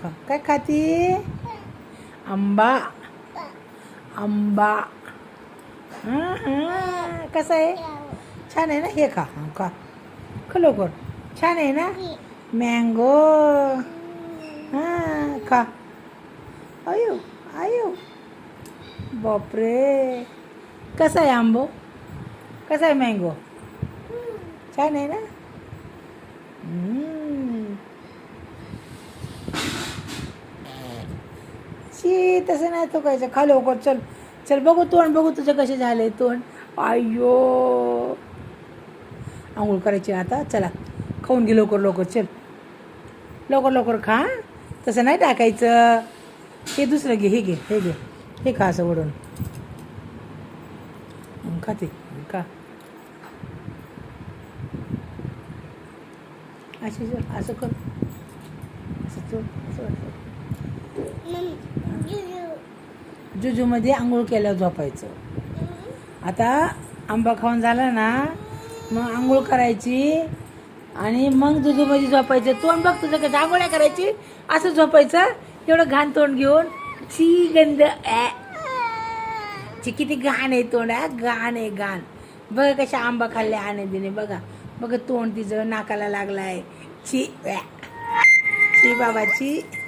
खा. काय खाती? आंबा. आंबा. कसा आहे? छान आहे ना. हे खा. खा खा लवकर. छान आहे ना. मँगो. हां खा. आयु आयु. बापरे. कसा आहे आंबो? कसा आहे मँगो? छान आहे ना. शी तसं नाही तो खायचं. खा लवकर. चल चल बघू तोंड बघू तुझं कसे झाले तोंड. अय्यो. आंघोळ करायची आता. चला खाऊन घे लवकर लवकर. चल लवकर लवकर खा. तसं नाही टाकायचं. हे दुसरं घे. हे घे. हे घे. हे खा असं वडून. खाते का अशी असं कर. असं चोर. जुजूमध्ये आंघोळ केल्यावर झोपायचं. आता आंबा खाऊन झाला ना मग आंघोळ करायची आणि मग जुजूमध्ये झोपायचं. तोंड बघ तुझं कसं आंघोळ्या करायची असं झोपायचं. एवढं घाण तोंड घेऊन. ची गंध ची किती घाण आहे तोंड. घाण आहे घाण. बघा कशा आंबा खाल्ले आनंदीने. बघा बघा तोंड तिचं नाकाला लागलाय. ची ची बाबाची.